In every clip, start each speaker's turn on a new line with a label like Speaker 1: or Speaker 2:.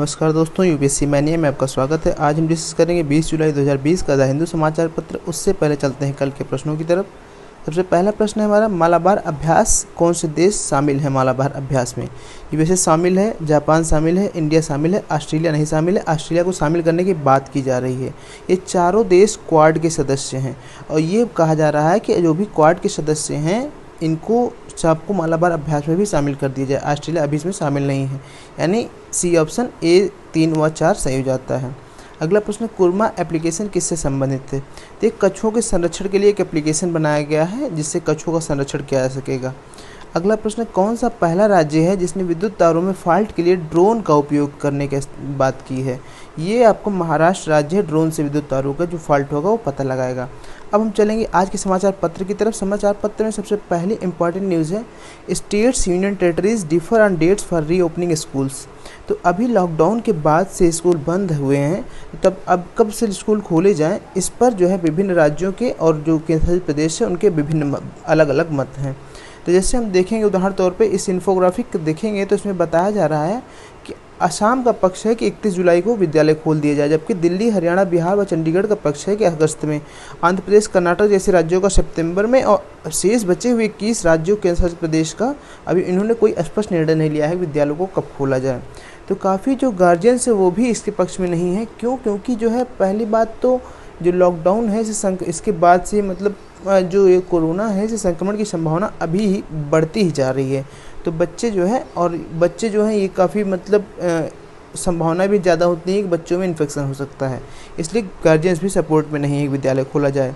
Speaker 1: नमस्कार दोस्तों, UPSC mania में आपका स्वागत है। आज हम डिस्कस करेंगे 20 जुलाई 2020 का द हिंदू समाचार पत्र। उससे पहले चलते हैं कल के प्रश्नों की तरफ। सबसे पहला प्रश्न है हमारा, मालाबार अभ्यास कौन से देश शामिल है? मालाबार अभ्यास में यूएसए शामिल है, जापान शामिल है, इंडिया शामिल है, ऑस्ट्रेलिया नहीं शामिल है। ऑस्ट्रेलिया को शामिल करने की बात की जा रही है। ये चारों देश क्वाड के सदस्य हैं और ये कहा जा रहा है कि जो भी क्वाड के सदस्य हैं इनको सबको मालाबार अभ्यास में भी शामिल कर दिया जाए। ऑस्ट्रेलिया अभी इसमें शामिल नहीं है, यानी सी ऑप्शन ए 3 व 4 सही हो जाता है। अगला प्रश्न, कुरमा एप्लीकेशन किससे संबंधित है? तो कछुओं के संरक्षण के लिए एक एप्लीकेशन बनाया गया है जिससे कछुओं का संरक्षण किया जा सकेगा। अगला प्रश्न, कौन सा पहला राज्य है जिसने विद्युत तारों में फॉल्ट के लिए ड्रोन का उपयोग करने की बात की है? ये आपको महाराष्ट्र राज्य है, ड्रोन से विद्युत तारों का जो फॉल्ट होगा वो पता लगाएगा। अब हम चलेंगे आज के समाचार पत्र की तरफ। समाचार पत्र में सबसे पहली इंपॉर्टेंट न्यूज़ है, states union territories differ on dates for reopening schools. तो अभी लॉकडाउन के बाद से स्कूल बंद हुए हैं, तब अब कब से स्कूल खोले जाएं, इस पर जो है विभिन्न राज्यों के और जो केंद्रशासित प्रदेश है उनके विभिन्न अलग अलग मत हैं। तो जैसे हम देखेंगे उदाहरण तौर पे इस इन्फोग्राफिक देखेंगे तो इसमें बताया जा रहा है कि असम का पक्ष है कि 31 जुलाई को विद्यालय खोल दिया जाए, जबकि दिल्ली, हरियाणा, बिहार व चंडीगढ़ का पक्ष है कि अगस्त में, आंध्र प्रदेश, कर्नाटक जैसे राज्यों का सितंबर में, और शेष बचे हुए 21 राज्यों केंद्र शासित प्रदेश का अभी इन्होंने कोई स्पष्ट निर्णय नहीं लिया है विद्यालयों को कब खोला जाए। तो काफ़ी जो गार्जियंस है वो भी इसके पक्ष में नहीं है। क्यों? क्योंकि जो है पहली बात तो जो लॉकडाउन है इसके बाद से मतलब जो ये कोरोना है इसे संक्रमण की संभावना अभी ही बढ़ती ही जा रही है। तो बच्चे जो हैं ये काफ़ी मतलब संभावना भी ज़्यादा होती है कि बच्चों में इन्फेक्शन हो सकता है, इसलिए गार्जियंस भी सपोर्ट में नहीं है कि विद्यालय खोला जाए।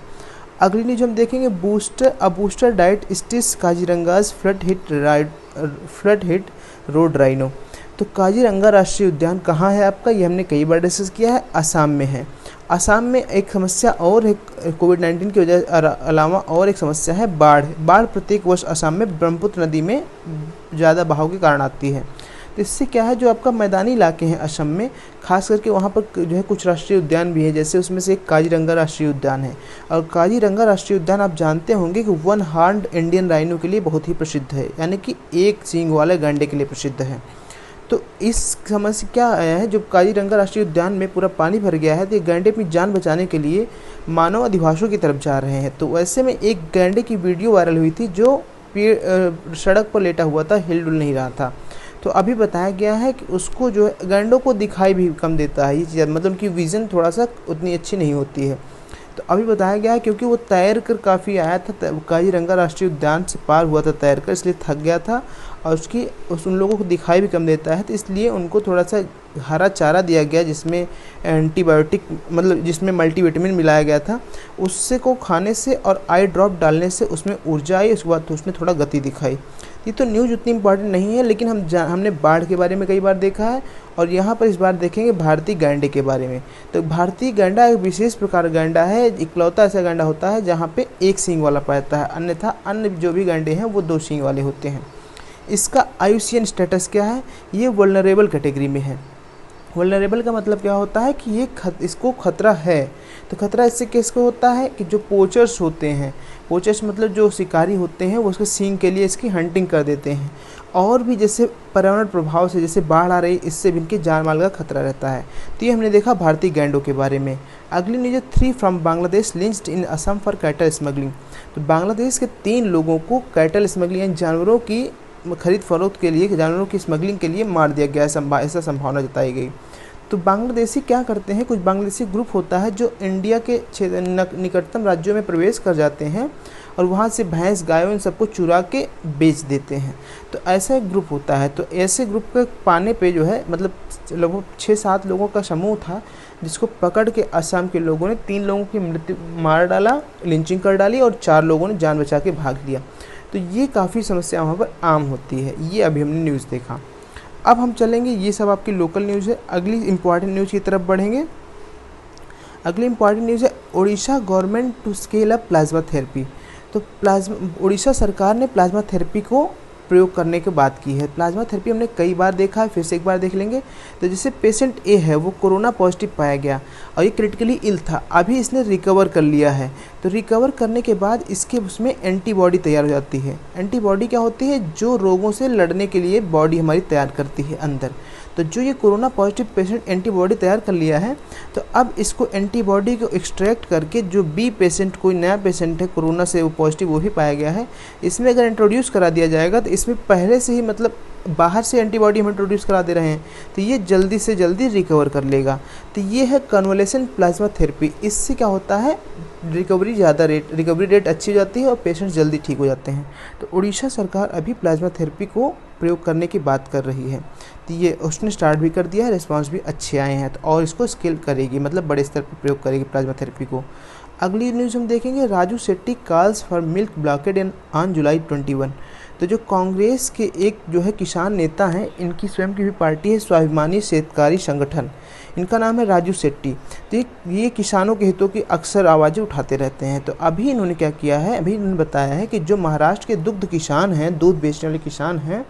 Speaker 1: अगली न्यूज हम देखेंगे, बूस्टर डाइट स्टिस Kaziranga's flood hit road rhino. तो काजीरंगा राष्ट्रीय उद्यान कहाँ है आपका? ये हमने कई बार डिस्कस किया है, असम में है। असम में एक समस्या और है, कोविड-19 की वजह अलावा और एक समस्या है बाढ़ प्रत्येक वर्ष असम में ब्रह्मपुत्र नदी में ज़्यादा बहाव के कारण आती है। तो इससे क्या है, जो आपका मैदानी इलाके हैं असम में, खास करके वहाँ पर जो है कुछ राष्ट्रीय उद्यान भी है, जैसे उसमें से एक काजीरंगा राष्ट्रीय उद्यान है। और काजीरंगा राष्ट्रीय उद्यान आप जानते होंगे कि 1 हॉर्न्ड इंडियन राइनो के लिए बहुत ही प्रसिद्ध है, यानी कि एक सींग वाले गैंडे के लिए प्रसिद्ध है। तो इस समस्या क्या आया है, जब काजीरंगा राष्ट्रीय उद्यान में पूरा पानी भर गया है तो ये गैंडे अपनी जान बचाने के लिए मानव अधिवासों की तरफ जा रहे हैं। तो वैसे में एक गैंडे की वीडियो वायरल हुई थी जो सड़क पर लेटा हुआ था, हिल डुल नहीं रहा था। तो अभी बताया गया है कि उसको जो है गैंडों को दिखाई भी कम देता है ये चीज़, मतलब उनकी विज़न थोड़ा सा उतनी अच्छी नहीं होती है। तो अभी बताया गया है क्योंकि वो तैर कर काफ़ी आया था, काजीरंगा राष्ट्रीय उद्यान से पार हुआ था तैर कर, इसलिए थक गया था और उन लोगों को दिखाई भी कम देता है। तो इसलिए उनको थोड़ा सा हरा चारा दिया गया जिसमें एंटीबायोटिक मतलब जिसमें मल्टीविटामिन मिलाया गया था, उससे को खाने से और आई ड्रॉप डालने से उसमें ऊर्जा आई, उसके बाद तो उसमें थोड़ा गति दिखाई। ये तो न्यूज़ उतनी इंपॉर्टेंट नहीं है, लेकिन हमने बाढ़ के बारे में कई बार देखा है और यहाँ पर इस बार देखेंगे भारतीय गैंडे के बारे में। तो भारतीय गैंडा एक विशेष प्रकार गैंडा है, इकलौता ऐसा गैंडा होता है जहाँ पे एक सींग वाला पाता है, अन्यथा अन्य जो भी गैंडे हैं वो 2 सींग वाले होते हैं। इसका आयुसीएन स्टेटस क्या है? ये वल्नरेबल कैटेगरी में है। वल्नरेबल का मतलब क्या होता है कि इसको खतरा है। तो खतरा इससे किसको होता है कि जो पोचर्स होते हैं, पोचर्स मतलब जो शिकारी होते हैं, वो उसके सींग के लिए इसकी हंटिंग कर देते हैं। और भी जैसे पर्यावरण प्रभाव से जैसे बाढ़ आ रही, इससे भी इनके जान माल का खतरा रहता है। तो ये हमने देखा भारतीय गैंडों के बारे में। अगली news, 3 from Bangladesh lynched in Assam for cattle smuggling. तो बांग्लादेश के 3 लोगों को कैटल स्मगलिंग यानी जानवरों की खरीद फरोख्त के लिए, जानवरों की स्मगलिंग के लिए मार दिया गया, ऐसा संभावना जताई गई। तो बांग्लादेशी क्या करते हैं, कुछ बांग्लादेशी ग्रुप होता है जो इंडिया के निकटतम राज्यों में प्रवेश कर जाते हैं और वहाँ से भैंस, गायों इन सबको चुरा के बेच देते हैं। तो ऐसा एक ग्रुप होता है। तो ऐसे ग्रुप के पाने पे जो है मतलब लगभग 6-7 लोगों का समूह था जिसको पकड़ के असम के लोगों ने 3 लोगों की मृत्यु मार डाला, लिंचिंग कर डाली और 4 लोगों ने जान बचा के भाग लिया। तो ये काफ़ी समस्या वहाँ पर आम होती है। ये अभी हमने न्यूज़ देखा। अब हम चलेंगे, ये सब आपकी लोकल न्यूज़ है। अगली इंपॉर्टेंट न्यूज़ की तरफ बढ़ेंगे। अगली इंपॉर्टेंट न्यूज़ है, Odisha government to scale up plasma therapy. तो उड़ीसा सरकार ने प्लाज्मा थेरेपी को प्रयोग करने की बात की है। प्लाज्मा थेरेपी हमने कई बार देखा है, फिर से एक बार देख लेंगे। तो जैसे पेशेंट ए है वो कोरोना पॉजिटिव पाया गया और ये क्रिटिकली इल था, अभी इसने रिकवर कर लिया है। तो रिकवर करने के बाद इसके उसमें एंटीबॉडी तैयार हो जाती है। एंटीबॉडी क्या होती है? जो रोगों से लड़ने के लिए बॉडी हमारी तैयार करती है अंदर। तो जो ये कोरोना पॉजिटिव पेशेंट एंटीबॉडी तैयार कर लिया है, तो अब इसको एंटीबॉडी को एक्सट्रैक्ट करके जो बी पेशेंट, कोई नया पेशेंट है कोरोना से वो पॉजिटिव वो भी पाया गया है, इसमें अगर इंट्रोड्यूस करा दिया जाएगा तो इसमें पहले से ही मतलब बाहर से एंटीबॉडी हम इंट्रोड्यूस करा दे रहे हैं तो ये जल्दी से जल्दी रिकवर कर लेगा। तो ये है कन्वलेसेंट प्लाज्मा थेरेपी। इससे क्या होता है? रिकवरी रेट अच्छी हो जाती है और पेशेंट जल्दी ठीक हो जाते हैं। तो उड़ीसा सरकार अभी प्लाज्मा थेरेपी को प्रयोग करने की बात कर रही है। तो ये उसने स्टार्ट भी कर दिया है, रिस्पांस भी अच्छे आए हैं। तो और इसको स्केल करेगी, मतलब बड़े स्तर पर प्रयोग करेगी प्लाज्मा थेरेपी को। अगली न्यूज़ हम देखेंगे, Raju Shetty calls for milk blockade on July 21। तो जो कांग्रेस के एक जो है किसान नेता हैं, इनकी स्वयं की भी पार्टी है स्वाभिमानी शेतकारी संगठन, इनका नाम है राजू शेट्टी। तो ये किसानों के हितों की अक्सर आवाज़ें उठाते रहते हैं। तो अभी इन्होंने क्या किया है, अभी इन्होंने बताया है कि जो महाराष्ट्र के दुग्ध किसान हैं, दूध बेचने वाले किसान हैं,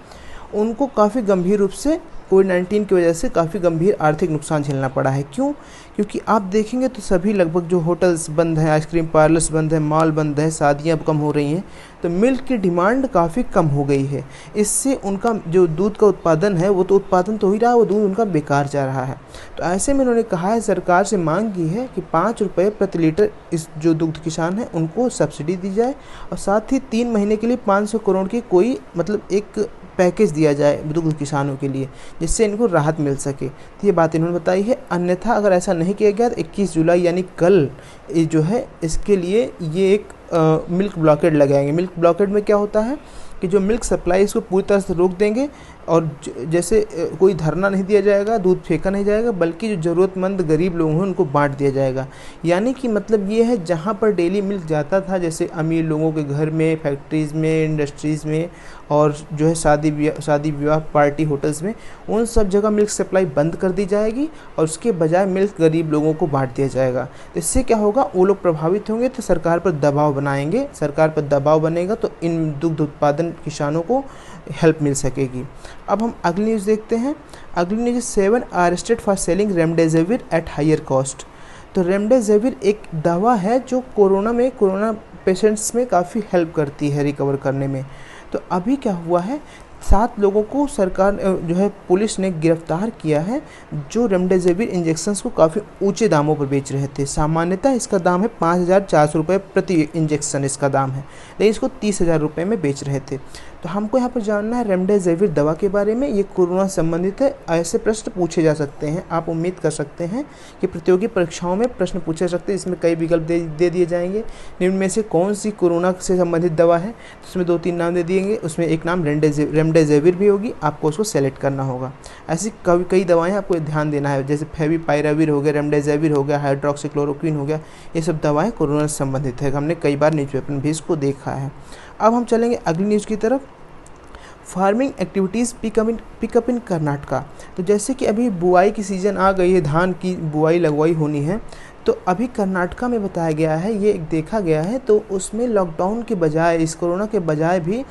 Speaker 1: उनको काफ़ी गंभीर रूप से कोविड-19 की वजह से काफ़ी गंभीर आर्थिक नुकसान झेलना पड़ा है। क्यों? क्योंकि आप देखेंगे तो सभी लगभग जो होटल्स बंद हैं, आइसक्रीम पार्लर्स बंद हैं, मॉल बंद है, शादियाँ अब कम हो रही हैं, तो मिल्क की डिमांड काफ़ी कम हो गई है। इससे उनका जो दूध का उत्पादन है वो तो उत्पादन तो हो ही रहा है, वो दूध उनका बेकार जा रहा है। तो ऐसे में उन्होंने कहा है, सरकार से मांग की है कि 5 रुपये प्रति लीटर इस जो दुग्ध किसान हैं उनको सब्सिडी दी जाए और साथ ही 3 महीने के लिए 500 करोड़ की कोई मतलब एक पैकेज दिया जाए दुग्ध किसानों के लिए, जिससे इनको राहत मिल सके। तो ये बात इन्होंने बताई है। अन्यथा अगर ऐसा नहीं किया गया तो 21 जुलाई यानी कल ये जो है इसके लिए ये एक मिल्क ब्लॉकेड लगाएंगे। मिल्क ब्लॉकेड में क्या होता है कि जो मिल्क सप्लाई इसको पूरी तरह से रोक देंगे और जैसे कोई धरना नहीं दिया जाएगा, दूध फेंका नहीं जाएगा, बल्कि जो ज़रूरतमंद गरीब लोग हैं उनको बांट दिया जाएगा। यानी कि मतलब ये है, जहाँ पर डेली मिल्क जाता था, जैसे अमीर लोगों के घर में, फैक्ट्रीज़ में, इंडस्ट्रीज़ में और जो है शादी विवाह पार्टी होटल्स में, उन सब जगह मिल्क सप्लाई बंद कर दी जाएगी और उसके बजाय मिल्क गरीब लोगों को बांट दिया जाएगा। तो इससे क्या होगा, वो लोग प्रभावित होंगे तो सरकार पर दबाव बनाएंगे, सरकार पर दबाव बनेगा तो इन दुग्ध उत्पादन किसानों को हेल्प मिल सकेगी। अब हम अगली न्यूज़ देखते हैं। अगली news, 7 arrested for selling remdesivir at higher cost. तो रेमडेसिविर एक दवा है जो कोरोना पेशेंट्स में काफ़ी हेल्प करती है रिकवर करने में। तो अभी क्या हुआ है, 7 लोगों को सरकार जो है पुलिस ने गिरफ्तार किया है जो रेमडेसिविर इंजेक्शन्स को काफ़ी ऊंचे दामों पर बेच रहे थे। सामान्यतः इसका दाम है 5,400 रुपये प्रति इंजेक्शन इसका दाम है, लेकिन इसको 30,000 रुपये में बेच रहे थे। तो हमको यहाँ पर जानना है रेमडेसिविर दवा के बारे में, ये कोरोना संबंधित है। ऐसे प्रश्न पूछे जा सकते हैं, आप उम्मीद कर सकते हैं कि प्रतियोगी परीक्षाओं में प्रश्न पूछे जा सकते हैं। इसमें कई विकल्प दे दिए जाएंगे। निम्न में से कौन सी कोरोना से संबंधित दवा है, तो उसमें 2-3 नाम दे दिएंगे, उसमें एक नाम रेमडेसिविर भी होगी, आपको उसको सेलेक्ट करना होगा। ऐसी कई दवाएँ आपको ध्यान देना है, जैसे फेविपाइराविर हो गया, रेमडेसिविर हो गया, हाइड्रोक्सीक्लोरोक्विन हो गया, ये सब दवाएँ कोरोना से संबंधित है। हमने कई बार न्यूज़पेपर में भी इसको देखा है। अब हम चलेंगे अगली न्यूज़ की तरफ। फार्मिंग एक्टिविटीज़ पिकअप इन कर्नाटका। तो जैसे कि अभी बुआई की सीज़न आ गई है, धान की बुआई लगवाई होनी है, तो अभी कर्नाटका में बताया गया है, ये एक देखा गया है, तो उसमें लॉकडाउन के बजाय, इस कोरोना के बजाय भी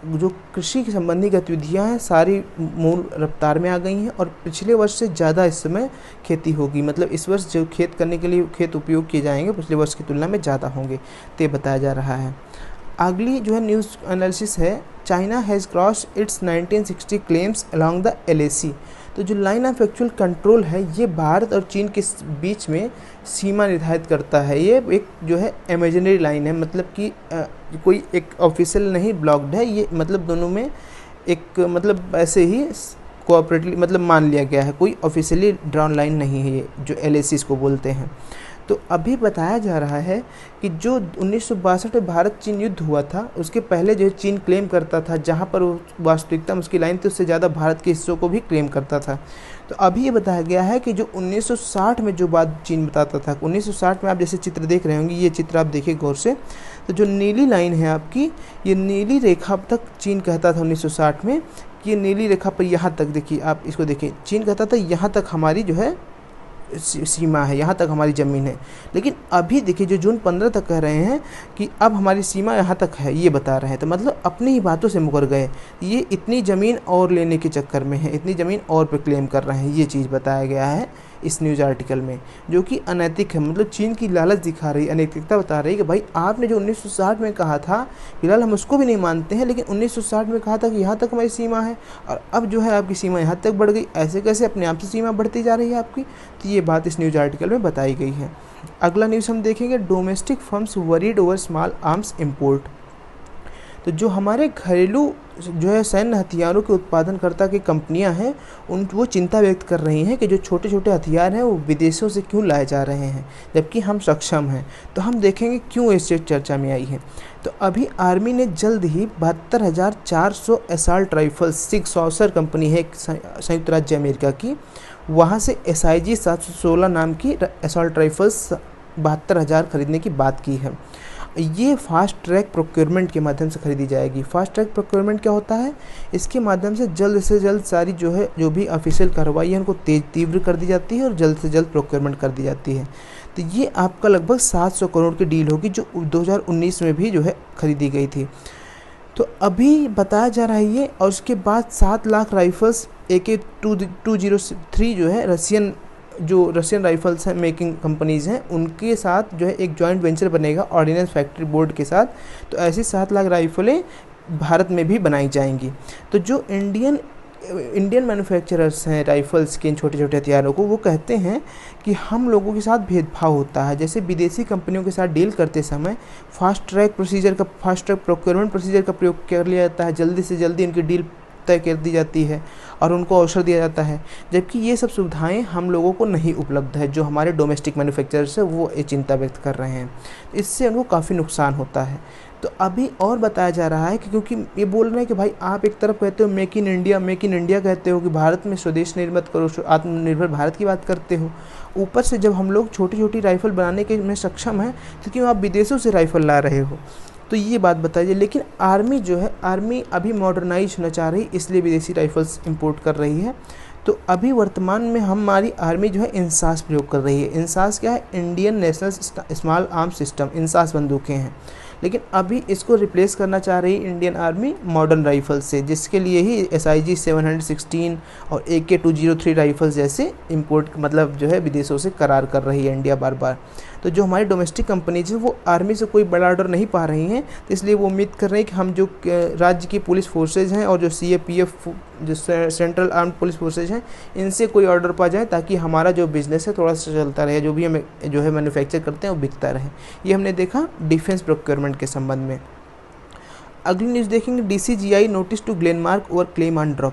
Speaker 1: जो कृषि की संबंधी गतिविधियाँ हैं सारी मूल रफ्तार में आ गई हैं और पिछले वर्ष से ज़्यादा इस समय खेती होगी। मतलब इस वर्ष जो खेत करने के लिए खेत उपयोग किए जाएंगे पिछले वर्ष की तुलना में ज़्यादा होंगे, तो ये बताया जा रहा है। अगली जो है न्यूज़ एनालिसिस है, China has cross it's 1960 claims along the LAC। तो जो लाइन ऑफ एक्चुअल कंट्रोल है, ये भारत और चीन के बीच में सीमा निर्धारित करता है। ये एक जो है इमेजिनरी लाइन है, मतलब कि कोई एक ऑफिशियल नहीं ब्लॉक्ड है, ये मतलब दोनों में एक मतलब ऐसे ही कोऑपरेटिव मतलब मान लिया गया है, कोई ऑफिशियली ड्रॉन लाइन नहीं है ये जो LAC इसको बोलते हैं। तो अभी बताया जा रहा है कि जो 1962 में भारत चीन युद्ध हुआ था, उसके पहले जो चीन क्लेम करता था, जहाँ पर वास्तविकता में उसकी लाइन थी उससे ज़्यादा भारत के हिस्सों को भी क्लेम करता था। तो अभी ये बताया गया है कि जो 1960 में जो बात चीन बताता था, 1960 में आप जैसे चित्र देख रहे होंगे, ये चित्र आप देखिए गौर से, तो जो नीली लाइन है आपकी, ये नीली रेखा तक चीन कहता था 1960 में कि ये नीली रेखा पर यहाँ तक देखिए, आप इसको देखिए, चीन कहता था यहाँ तक हमारी जो है सीमा है, यहाँ तक हमारी ज़मीन है। लेकिन अभी देखिए जो जून 15 तक कह रहे हैं कि अब हमारी सीमा यहाँ तक है, ये बता रहे हैं। तो मतलब अपनी ही बातों से मुकर गए, ये इतनी ज़मीन और लेने के चक्कर में है, इतनी ज़मीन और पे क्लेम कर रहे हैं, ये चीज़ बताया गया है इस न्यूज़ आर्टिकल में, जो कि अनैतिक है। मतलब चीन की लालच दिखा रही, अनैतिकता बता रही कि भाई आपने जो 1960 में कहा था, फिलहाल हम उसको भी नहीं मानते हैं, लेकिन 1960 में कहा था कि यहाँ तक हमारी सीमा है और अब जो है आपकी सीमा यहाँ तक बढ़ गई, ऐसे कैसे अपने आप से सीमा बढ़ती जा रही है आपकी। तो ये बात इस न्यूज़ आर्टिकल में बताई गई है। अगला न्यूज़ हम देखेंगे, domestic firms worried over small arms import. तो जो हमारे घरेलू जो है सैन्य हथियारों के उत्पादनकर्ता की कंपनियां हैं, वो चिंता व्यक्त कर रही हैं कि जो छोटे छोटे हथियार हैं वो विदेशों से क्यों लाए जा रहे हैं, जबकि हम सक्षम हैं। तो हम देखेंगे क्यों इससे चर्चा में आई है। तो अभी आर्मी ने जल्द ही 72,400 असॉल्ट राइफल्स, 6 कंपनी है संयुक्त राज्य अमेरिका की, वहाँ से SIG 716 नाम की असॉल्ट राइफल्स 72,000 खरीदने की बात की है। ये फास्ट ट्रैक प्रोक्योरमेंट के माध्यम से खरीदी जाएगी। फास्ट ट्रैक प्रोक्योरमेंट क्या होता है? इसके माध्यम से जल्द सारी जो भी ऑफिशियल कार्रवाई है उनको तीव्र कर दी जाती है और जल्द से जल्द प्रोक्योरमेंट कर दी जाती है। तो ये आपका लगभग 700 करोड़ की डील होगी, जो 2019 में भी जो है खरीदी गई थी। तो अभी बताया जा रहा है ये, और उसके बाद 7 लाख राइफल्स AK-203 जो है रशियन राइफल्स हैं, मेकिंग कंपनीज़ हैं, उनके साथ जो है एक जॉइंट वेंचर बनेगा ऑर्डिनेंस फैक्ट्री बोर्ड के साथ। तो ऐसी 7 लाख राइफलें भारत में भी बनाई जाएंगी। तो जो इंडियन मैन्युफैक्चरर्स हैं राइफ़ल्स के, इन छोटे छोटे हथियारों को, वो कहते हैं कि हम लोगों के साथ भेदभाव होता है। जैसे विदेशी कंपनियों के साथ डील करते समय फास्ट ट्रैक प्रोक्योरमेंट प्रोसीजर का प्रयोग कर लिया जाता है, जल्दी से जल्दी उनकी डील तय कर दी जाती है और उनको अवसर दिया जाता है, जबकि ये सब सुविधाएं हम लोगों को नहीं उपलब्ध है। जो हमारे डोमेस्टिक मैन्युफैक्चरर्स है वो ये चिंता व्यक्त कर रहे हैं, इससे उनको काफ़ी नुकसान होता है। तो अभी और बताया जा रहा है कि क्योंकि ये बोल रहे हैं कि भाई आप एक तरफ कहते हो मेक इन इंडिया कहते हो कि भारत में स्वदेश निर्मित करो, आत्मनिर्भर भारत की बात करते हो, ऊपर से जब हम लोग छोटी छोटी राइफ़ल बनाने के में सक्षम हैं तो क्यों आप विदेशों से राइफ़ल ला रहे हो? तो ये बात बताइए। लेकिन आर्मी जो है, आर्मी अभी मॉडर्नाइज होना चाह रही, इसलिए विदेशी राइफ़ल्स इंपोर्ट कर रही है। तो अभी वर्तमान में हमारी आर्मी जो है इंसास प्रयोग कर रही है। इंसास क्या है? Indian national small arms system, INSAS बंदूकें हैं। लेकिन अभी इसको रिप्लेस करना चाह रही इंडियन आर्मी मॉडर्न राइफ़ल से, जिसके लिए ही SIG 716 और AK-203 राइफ़ल्स जैसे इंपोर्ट मतलब जो है विदेशों से करार कर रही है इंडिया बार बार। तो जो हमारी डोमेस्टिक कंपनीज हैं वो आर्मी से कोई बड़ा ऑर्डर नहीं पा रही हैं, तो इसलिए वो उम्मीद कर रहे हैं कि हम जो राज्य की पुलिस फोर्सेज हैं और जो CAPF जो सेंट्रल आर्म्ड पुलिस फोर्सेज हैं, इनसे कोई ऑर्डर पा जाए ताकि हमारा जो बिज़नेस है थोड़ा सा चलता रहे, जो भी हम जो है मैन्युफैक्चर करते हैं वो बिकता रहे। ये हमने देखा डिफेंस प्रोक्योरमेंट के संबंध में। अगली न्यूज़ देखेंगे, DCGI notice to Glenmark over claim on drug.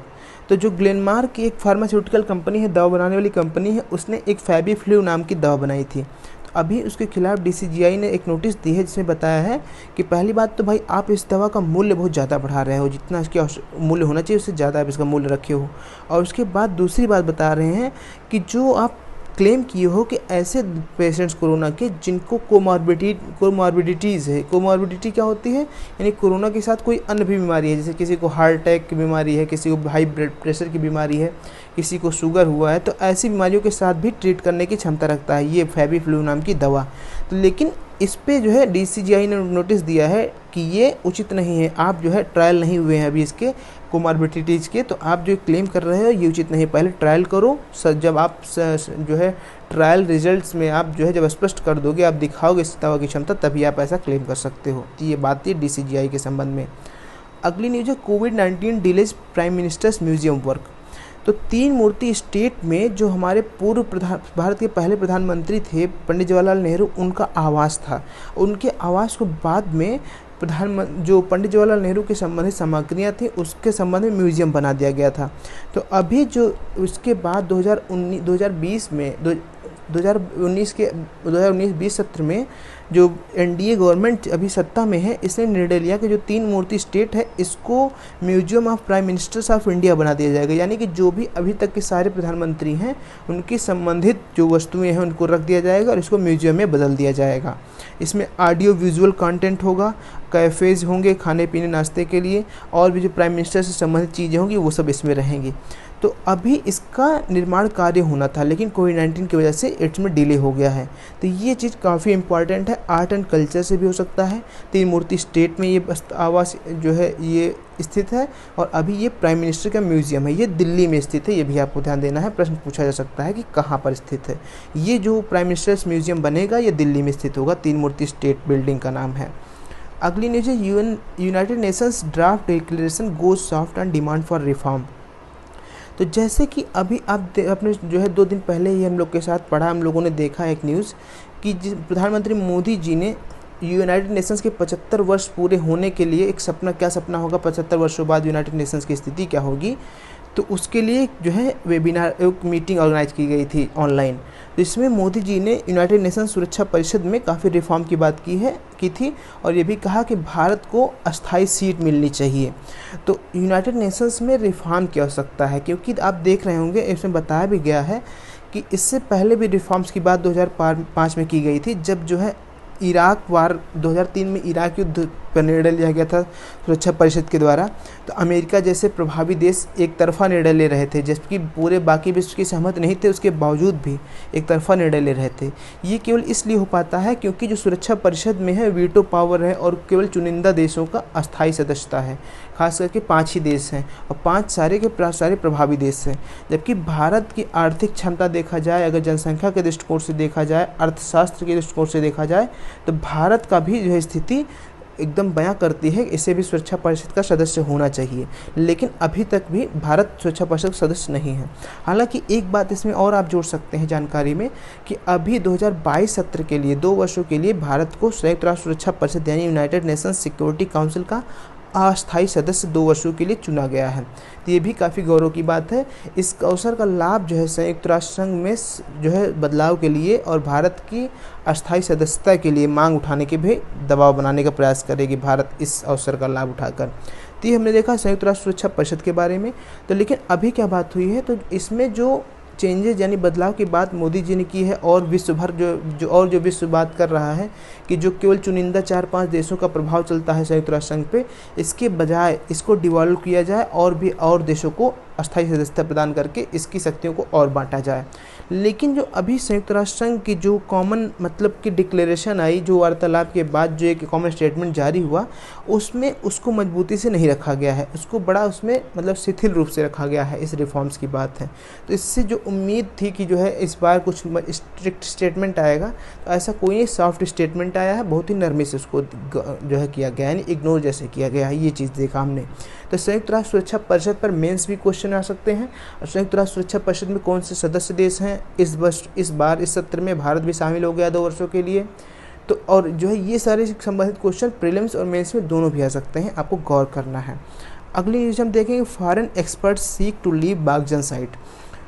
Speaker 1: तो जो ग्लेनमार्क एक फार्मास्यूटिकल कंपनी है, दवा बनाने वाली कंपनी है, उसने एक फैबीफ्लू नाम की दवा बनाई थी। तो अभी उसके खिलाफ DCGI ने एक नोटिस दी है, जिसमें बताया है कि पहली बात तो भाई आप इस दवा का मूल्य बहुत ज़्यादा बढ़ा रहे हो, जितना इसका मूल्य होना चाहिए उससे ज़्यादा आप इसका मूल्य रखे हो। और उसके बाद दूसरी बात बता रहे हैं कि जो आप क्लेम किए हो कि ऐसे पेशेंट्स कोरोना के जिनको कोमॉर्बिडिटीज़ है। कोमॉर्बिडिटी क्या होती है? यानी कोरोना के साथ कोई अन्य भी बीमारी है, जैसे किसी को हार्ट अटैक की बीमारी है, किसी को हाई ब्लड प्रेशर की बीमारी है, किसी को शुगर हुआ है, तो ऐसी बीमारियों के साथ भी ट्रीट करने की क्षमता रखता है ये फैबीफ्लू नाम की दवा। तो लेकिन इस पे जो है DCGI ने नोटिस दिया है कि ये उचित नहीं है, आप जो है ट्रायल नहीं हुए हैं अभी इसके कोमॉर्बिडिटीज़ के, तो आप जो क्लेम कर रहे हो ये उचित नहीं। पहले ट्रायल करो, जब आप जो है ट्रायल रिजल्ट्स में आप जो है जब स्पष्ट कर दोगे, आप दिखाओगे इस दवा की क्षमता, तभी आप ऐसा क्लेम कर सकते हो। तो ये बात थी DCGI के संबंध में। अगली न्यूज़ है, कोविड-19 delays prime minister's museum work. तो 3 मूर्ति स्टेट में जो हमारे भारत के पहले प्रधानमंत्री थे पंडित जवाहरलाल नेहरू, उनका आवास था। उनके आवास को बाद में जो पंडित जवाहरलाल नेहरू के संबंधित सामग्रियाँ थी उसके संबंध में म्यूजियम बना दिया गया था। तो अभी जो उसके बाद 2019-20 सत्र में जो NDA गवर्नमेंट अभी सत्ता में है, इसने निर्णय लिया कि जो 3 मूर्ति स्टेट है इसको museum of prime ministers of India बना दिया जाएगा। यानी कि जो भी अभी तक के सारे प्रधानमंत्री हैं उनकी संबंधित जो वस्तुएं हैं उनको रख दिया जाएगा और इसको म्यूजियम में बदल दिया जाएगा। इसमें ऑडियो विजुअल कंटेंट होगा, कैफ़ेज़ होंगे खाने पीने नाश्ते के लिए, और भी जो प्राइम मिनिस्टर से संबंधित चीज़ें होंगी वो सब इसमें रहेंगी। तो अभी इसका निर्माण कार्य होना था, लेकिन कोविड-19 की वजह से इसमें डिले हो गया है। तो ये चीज़ काफ़ी इंपॉर्टेंट है। आर्ट एंड कल्चर से भी हो सकता है। तीन मूर्ति स्टेट में ये आवास जो है ये स्थित है, और अभी ये प्राइम मिनिस्टर का म्यूज़ियम है, ये दिल्ली में स्थित है। ये भी आपको ध्यान देना है, प्रश्न पूछा जा सकता है कि कहाँ पर स्थित है। ये जो प्राइम मिनिस्टर्स म्यूज़ियम बनेगा ये दिल्ली में स्थित होगा। तीन मूर्ति स्टेट बिल्डिंग का नाम है। अगली न्यूज़ है United Nations draft declaration goes soft and demand for reform. तो जैसे कि अभी आप अपने जो है 2 दिन पहले ही हम लोग के साथ पढ़ा, हम लोगों ने देखा एक न्यूज़ कि प्रधानमंत्री मोदी जी ने यूनाइटेड नेशंस के 75 वर्ष पूरे होने के लिए एक सपना, क्या सपना होगा 75 वर्षों बाद यूनाइटेड नेशंस की स्थिति क्या होगी, तो उसके लिए जो है वेबिनार, एक मीटिंग ऑर्गेनाइज की गई थी ऑनलाइन। तो इसमें मोदी जी ने यूनाइटेड नेशंस सुरक्षा परिषद में काफ़ी रिफॉर्म की बात की थी, और ये भी कहा कि भारत को अस्थायी सीट मिलनी चाहिए। तो यूनाइटेड नेशंस में रिफॉर्म की आवश्यकता है, क्योंकि आप देख रहे होंगे इसमें बताया भी गया है कि इससे पहले भी रिफॉर्म्स की बात 2005 में की गई थी, जब जो है इराक वार 2003 में इराक युद्ध पर निर्णय लिया गया था सुरक्षा परिषद के द्वारा। तो अमेरिका जैसे प्रभावी देश एक तरफा निर्णय ले रहे थे, जबकि पूरे बाकी विश्व की सहमत नहीं थे, उसके बावजूद भी एक तरफा निर्णय ले रहे थे। ये केवल इसलिए हो पाता है क्योंकि जो सुरक्षा परिषद में है वीटो पावर है, और केवल चुनिंदा देशों का अस्थायी सदस्यता है। खास करके 5 ही देश हैं, और 5 सारे के सारे प्रभावी देश हैं। जबकि भारत की आर्थिक क्षमता देखा जाए, अगर जनसंख्या के दृष्टिकोण से देखा जाए, अर्थशास्त्र के दृष्टिकोण से देखा जाए, तो भारत का भी जो है स्थिति एकदम बयां करती है इसे भी सुरक्षा परिषद का सदस्य होना चाहिए। लेकिन अभी तक भी भारत सुरक्षा परिषद का सदस्य नहीं है। हालांकि एक बात इसमें और आप जोड़ सकते हैं जानकारी में, कि अभी 2022 सत्र के लिए 2 वर्षों के लिए भारत को संयुक्त राष्ट्र सुरक्षा परिषद यानी यूनाइटेड नेशंस सिक्योरिटी काउंसिल का अस्थायी सदस्य 2 वर्षों के लिए चुना गया है। तो ये भी काफ़ी गौरव की बात है। इस अवसर का लाभ जो है संयुक्त राष्ट्र संघ में जो है बदलाव के लिए और भारत की अस्थायी सदस्यता के लिए मांग उठाने के भी दबाव बनाने का प्रयास करेगी भारत इस अवसर का लाभ उठाकर। तो ये हमने देखा संयुक्त राष्ट्र सुरक्षा परिषद के बारे में। तो लेकिन अभी क्या बात हुई है, तो इसमें जो चेंजेस यानी बदलाव की बात मोदी जी ने की है, और विश्व भर जो विश्व बात कर रहा है कि जो केवल चुनिंदा 4-5 देशों का प्रभाव चलता है संयुक्त राष्ट्र संघ पे, इसके बजाय इसको डिवॉल्व किया जाए और भी और देशों को अस्थायी सदस्यता प्रदान करके इसकी शक्तियों को और बांटा जाए। लेकिन जो अभी संयुक्त राष्ट्र संघ की जो कॉमन मतलब की डिक्लेरेशन आई, जो वार्तालाप के बाद जो एक कॉमन स्टेटमेंट जारी हुआ, उसमें उसको मजबूती से नहीं रखा गया है, उसको बड़ा उसमें मतलब शिथिल रूप से रखा गया है। इस रिफॉर्म्स की बात है, तो इससे जो उम्मीद थी कि जो है इस बार कुछ स्ट्रिक्ट स्टेटमेंट आएगा, तो ऐसा कोई नहीं, सॉफ्ट स्टेटमेंट आया है, बहुत ही नरमी से उसको जो है किया गया, यानी इग्नोर जैसे किया गया है। ये चीज़ देखा हमने। तो संयुक्त राष्ट्र सुरक्षा परिषद पर मेंस भी क्वेश्चन आ सकते हैं, और संयुक्त राष्ट्र सुरक्षा परिषद में कौन से सदस्य देश हैं। इस बार इस सत्र में भारत भी शामिल हो गया 2 वर्षों के लिए। तो और जो है ये सारे संबंधित क्वेश्चन प्रीलिम्स और मेंस में दोनों भी आ सकते हैं, आपको गौर करना है। अगली न्यूज़ हम देखेंगे, foreign experts seek to leave Baghjan site.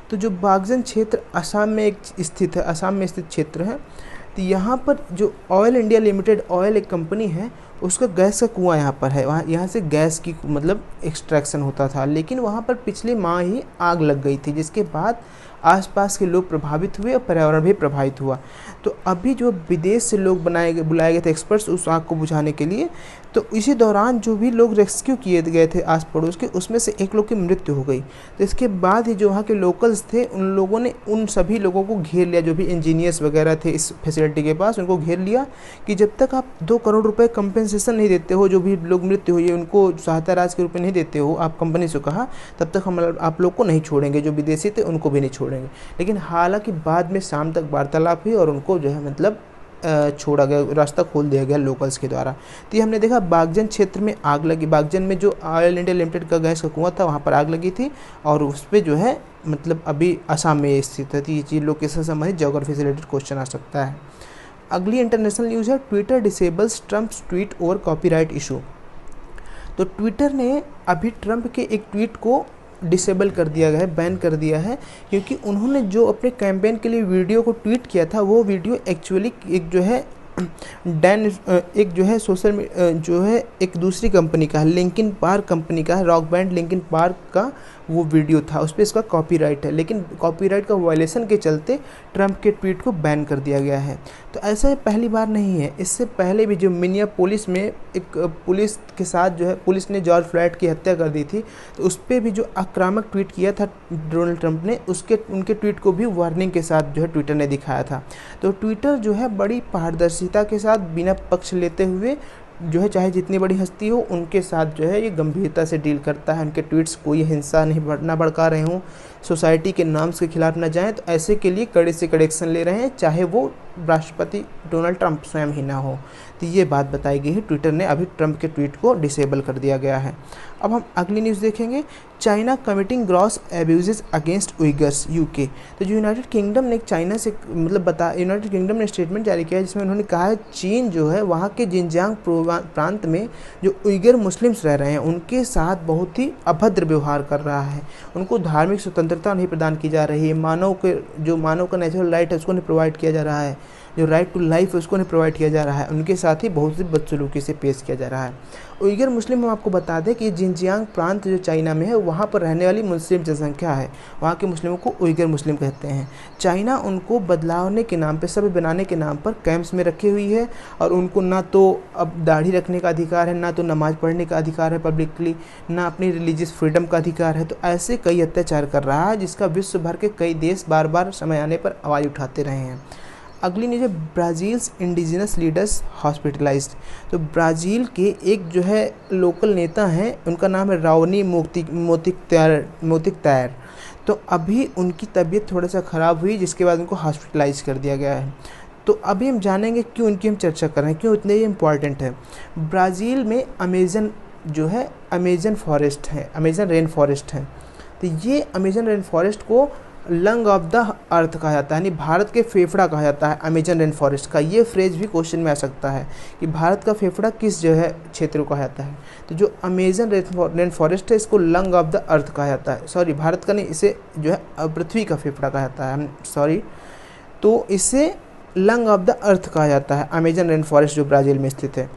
Speaker 1: तो जो बागजन क्षेत्र असम में स्थित है, असम में स्थित क्षेत्र है। तो यहाँ पर जो ऑयल इंडिया लिमिटेड ऑयल एक कंपनी है, उसका गैस का कुआं यहाँ पर है। यहाँ से गैस की मतलब एक्सट्रैक्शन होता था, लेकिन वहाँ पर पिछले माह ही आग लग गई थी, जिसके बाद आसपास के लोग प्रभावित हुए और पर्यावरण भी प्रभावित हुआ। तो अभी जो विदेश से लोग बुलाए गए थे एक्सपर्ट्स उस आग को बुझाने के लिए, तो इसी दौरान जो भी लोग रेस्क्यू किए गए थे आस पड़ोस के, उसमें से एक लोग की मृत्यु हो गई। तो इसके बाद ही जो वहाँ के लोकल्स थे, उन लोगों ने उन सभी लोगों को घेर लिया, जो भी इंजीनियर्स वगैरह थे इस फैसिलिटी के पास, उनको घेर लिया कि जब तक आप 2 करोड़ रुपए कंपेंसेशन नहीं देते हो, जो भी लोग मृत्यु हुई है उनको सहायता राशि के रूप में नहीं देते हो आप कंपनी से कहा, तब तक हम आप लोग को नहीं छोड़ेंगे। जो विदेशी थे उनको भी नहीं छोड़ेंगे। लेकिन हालांकि बाद में शाम तक वार्तालाप हुई और उनको जो है मतलब छोड़ा गया, रास्ता खोल दिया गया लोकल्स के द्वारा। तो ये हमने देखा बागजन क्षेत्र में आग लगी। बागजन में जो ऑयल इंडिया लिमिटेड का गैस का कुआं था, वहाँ पर आग लगी थी, और उस पर जो है मतलब अभी असम में स्थित है। ये चीज़ लोकेशन से संबंधित ज्योग्राफी से रिलेटेड क्वेश्चन आ सकता है। अगली इंटरनेशनल न्यूज़ है, Twitter disables Trump's tweet over copyright issue. तो ट्विटर ने अभी ट्रम्प के एक ट्वीट को डिसेबल कर दिया गया है, बैन कर दिया है, क्योंकि उन्होंने जो अपने कैंपेन के लिए वीडियो को ट्वीट किया था, वो वीडियो एक्चुअली एक जो है एक जो है जो है एक दूसरी कंपनी का है, लिंकिन पार्क कंपनी का है, रॉक बैंड लिंकिन पार्क का वो वीडियो था, उस पर इसका कॉपीराइट है। लेकिन कॉपीराइट का वायलेशन के चलते ट्रम्प के ट्वीट को बैन कर दिया गया है। तो ऐसा ये पहली बार नहीं है, इससे पहले भी जो मिनियापोलिस में एक पुलिस के साथ जो है पुलिस ने जॉर्ज फ्लॉयड की हत्या कर दी थी, तो उस पर भी जो आक्रामक ट्वीट किया था डोनाल्ड ट्रंप ने, उनके ट्वीट को भी वार्निंग के साथ जो है ट्विटर ने दिखाया था। तो ट्विटर जो है बड़ी पारदर्शिता के साथ बिना पक्ष लेते हुए जो है चाहे जितनी बड़ी हस्ती हो उनके साथ जो है ये गंभीरता से डील करता है। उनके ट्वीट्स कोई हिंसा ना भड़का रहे हों, सोसाइटी के नॉर्म्स के खिलाफ ना जाएं, तो ऐसे के लिए कड़े से कड़े एक्शन ले रहे हैं, चाहे वो राष्ट्रपति डोनाल्ड ट्रंप स्वयं ही ना हो। तो ये बात बताई गई है। ट्विटर ने अभी ट्रंप के ट्वीट को डिसेबल कर दिया गया है। अब हम अगली न्यूज़ देखेंगे, China committing gross abuses against Uyghurs UK. तो जो यूनाइटेड किंगडम ने चाइना से यूनाइटेड किंगडम ने स्टेटमेंट जारी किया है जिसमें उन्होंने कहा है चीन जो है वहाँ के जिनजियांग प्रांत में जो उइगर मुस्लिम्स रह रहे हैं उनके साथ बहुत ही अभद्र व्यवहार कर रहा है, उनको धार्मिक स्वतंत्रता नहीं प्रदान की जा रही है, मानव का नेचुरल राइट है उसको नहीं प्रोवाइड किया जा रहा है, जो राइट टू लाइफ है उसको नहीं प्रोवाइड किया जा रहा है, उनके साथ ही बहुत सी बदसलूकी से पेश किया जा रहा है। उइगर मुस्लिम हम आपको बता दें कि जिनजियांग प्रांत जो चाइना में है वहाँ पर रहने वाली मुस्लिम जनसंख्या है, वहाँ के मुस्लिमों को उइगर मुस्लिम कहते हैं। चाइना उनको बदलावने के नाम पर, सभ्य बनाने के नाम पर कैंप्स में रखी हुई है और उनको ना तो अब दाढ़ी रखने का अधिकार है, ना तो नमाज पढ़ने का अधिकार है पब्लिकली, ना अपनी रिलीजियस फ्रीडम का अधिकार है। तो ऐसे कई अत्याचार कर रहा है जिसका विश्व भर के कई देश बार बार समय आने पर आवाज़ उठाते रहे हैं। अगली न्यूज़ है, ब्राज़ील्स इंडिजिनस लीडर्स हॉस्पिटलाइज्ड। तो ब्राज़ील के एक जो है लोकल नेता हैं, उनका नाम है राउनी मोतिकतायर। तो अभी उनकी तबीयत थोड़ा सा ख़राब हुई जिसके बाद उनको हॉस्पिटलाइज कर दिया गया है। तो अभी हम जानेंगे क्यों इनकी हम चर्चा कर रहे हैं, क्यों इतने ये इम्पॉर्टेंट है। ब्राज़ील में अमेज़न जो है अमेज़न फॉरेस्ट है, अमेज़न रेन फॉरेस्ट है। तो ये अमेज़न रेन फॉरेस्ट को लंग ऑफ द अर्थ कहा जाता है, यानी भारत के फेफड़ा कहा जाता है अमेजन रेन फॉरेस्ट का। ये फ्रेज भी क्वेश्चन में आ सकता है कि भारत का फेफड़ा किस जो है क्षेत्र को कहा जाता है। तो जो अमेजन रेन फॉरेस्ट है इसको लंग ऑफ द अर्थ कहा जाता है, सॉरी भारत का नहीं, इसे जो है पृथ्वी का फेफड़ा कहा जाता है, सॉरी। तो इसे लंग ऑफ द अर्थ कहा जाता है अमेजन रेन फॉरेस्ट जो ब्राज़ील में स्थित है।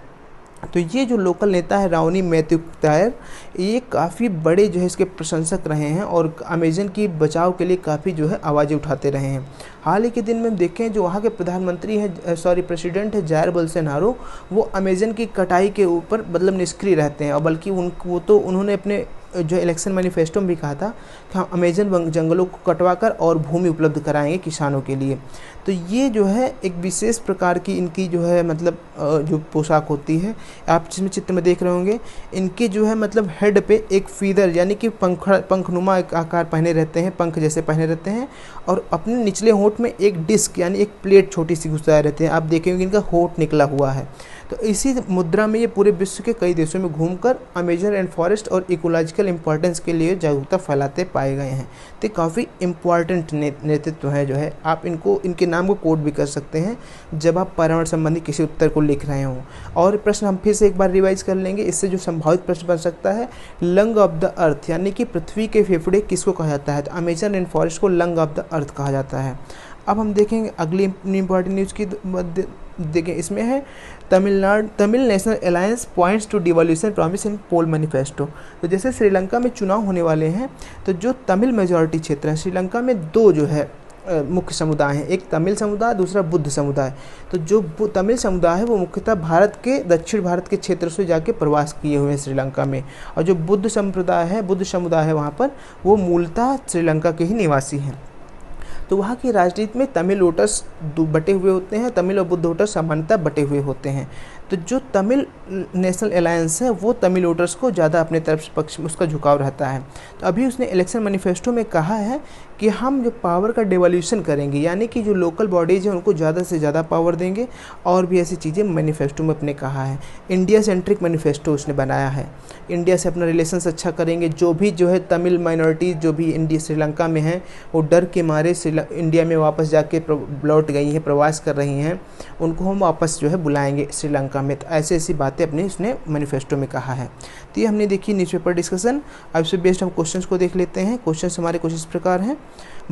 Speaker 1: तो ये जो लोकल नेता है राउनी मोतिकतायर, ये काफ़ी बड़े जो है इसके प्रशंसक रहे हैं और अमेज़न की बचाव के लिए काफ़ी जो है आवाज़ें उठाते रहे हैं। हाल ही के दिन में हम देखें जो वहाँ के प्रेसिडेंट है जायर बोल्सोनारो, वो अमेज़न की कटाई के ऊपर मतलब निष्क्रिय रहते हैं, और बल्कि उन्होंने अपने जो इलेक्शन मैनिफेस्टो में भी कहा था कि हम अमेज़न जंगलों को कटवाकर और भूमि उपलब्ध कराएंगे किसानों के लिए। तो ये जो है एक विशेष प्रकार की इनकी जो है मतलब जो पोशाक होती है, आप जिसमें चित्र में देख रहे होंगे, इनके जो है मतलब हेड पे एक फीदर यानी कि पंखनुमा एक आकार पहने रहते हैं, पंख जैसे पहने रहते हैं, और अपने निचले होंठ में एक डिस्क यानी एक प्लेट छोटी सी घुसाए रहते हैं। आप देखेंगे इनका होंठ निकला हुआ है। तो इसी मुद्रा में ये पूरे विश्व के कई देशों में घूमकर अमेजन रेन फॉरेस्ट और इकोलॉजिकल इंपॉर्टेंस के लिए जागरूकता फैलाते पाए गए हैं। तो काफ़ी इम्पॉर्टेंट नेतृत्व है जो है, आप इनके नाम को कोट भी कर सकते हैं जब आप पर्यावरण संबंधी किसी उत्तर को लिख रहे हों। और प्रश्न हम फिर से एक बार रिवाइज कर लेंगे, इससे जो संभावित प्रश्न बन सकता है, लंग ऑफ द अर्थ यानी कि पृथ्वी के फेफड़े किसको कहा जाता है, तो अमेजन रेन फॉरेस्ट को लंग ऑफ द अर्थ कहा जाता है। अब हम देखेंगे अगली इंपॉर्टेंट न्यूज़ की देखें, इसमें है Tamil national alliance points to devolution promise in poll manifesto. तो जैसे श्रीलंका में चुनाव होने वाले हैं, तो जो तमिल मेजॉरिटी क्षेत्र है श्रीलंका में, दो जो है मुख्य समुदाय हैं, एक तमिल समुदाय, दूसरा बुद्ध समुदाय। तो जो तमिल समुदाय है वो मुख्यतः भारत के दक्षिण भारत के क्षेत्र से जाके प्रवास किए हुए हैं श्रीलंका में, और जो बुद्ध समुदाय है वहाँ पर, वो मूलतः श्रीलंका के ही निवासी हैं। तो वहाँ की राजनीति में तमिल वोटर्स बटे हुए होते हैं, तमिल और बुद्ध वोटर्स सामान्यतः बटे हुए होते हैं। तो जो तमिल नेशनल अलायंस है वो तमिल वोटर्स को ज़्यादा अपने तरफ से पक्ष में उसका झुकाव रहता है। तो अभी उसने इलेक्शन मैनिफेस्टो में कहा है कि हम जो पावर का डिवोल्यूशन करेंगे, यानी कि जो लोकल बॉडीज़ हैं उनको ज़्यादा से ज़्यादा पावर देंगे, और भी ऐसी चीज़ें मैनिफेस्टो में अपने कहा है। इंडिया सेंट्रिक मैनिफेस्टो उसने बनाया है, इंडिया से अपना रिलेशंस अच्छा करेंगे। जो भी जो है तमिल माइनॉरिटीज़ जो भी इंडिया श्रीलंका में हैं, वो डर के मारे इंडिया में वापस जाके लौट गई हैं, प्रवास कर रही हैं, उनको हम वापस जो है बुलाएंगे श्रीलंका में। तो ऐसी बातें अपने उसने मैनिफेस्टो में कहा है। तो ये हमने देखी न्यूज़पेपर डिस्कशन। अब इससे बेस्ड हम क्वेश्चंस को देख लेते हैं। क्वेश्चंस हमारे कुछ इस प्रकार हैं।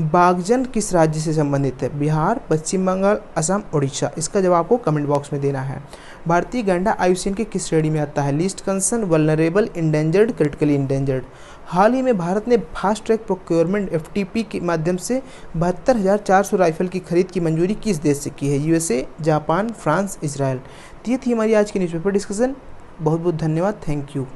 Speaker 1: बाघजन किस राज्य से संबंधित है, बिहार, पश्चिम बंगाल, असम, उड़ीसा? इसका जवाब आपको कमेंट बॉक्स में देना है। भारतीय गैंडा आयुसीन की किस श्रेणी में आता है, least concern, vulnerable, endangered, critically endangered? हाल ही में भारत ने फास्ट ट्रैक प्रोक्योरमेंट FTP के माध्यम से 72,400 राइफल की खरीद की मंजूरी किस देश से की है? USA, Japan, France, Israel. तो ये थी हमारी आज की न्यूज़पेपर डिस्कशन। बहुत बहुत धन्यवाद। Thank you.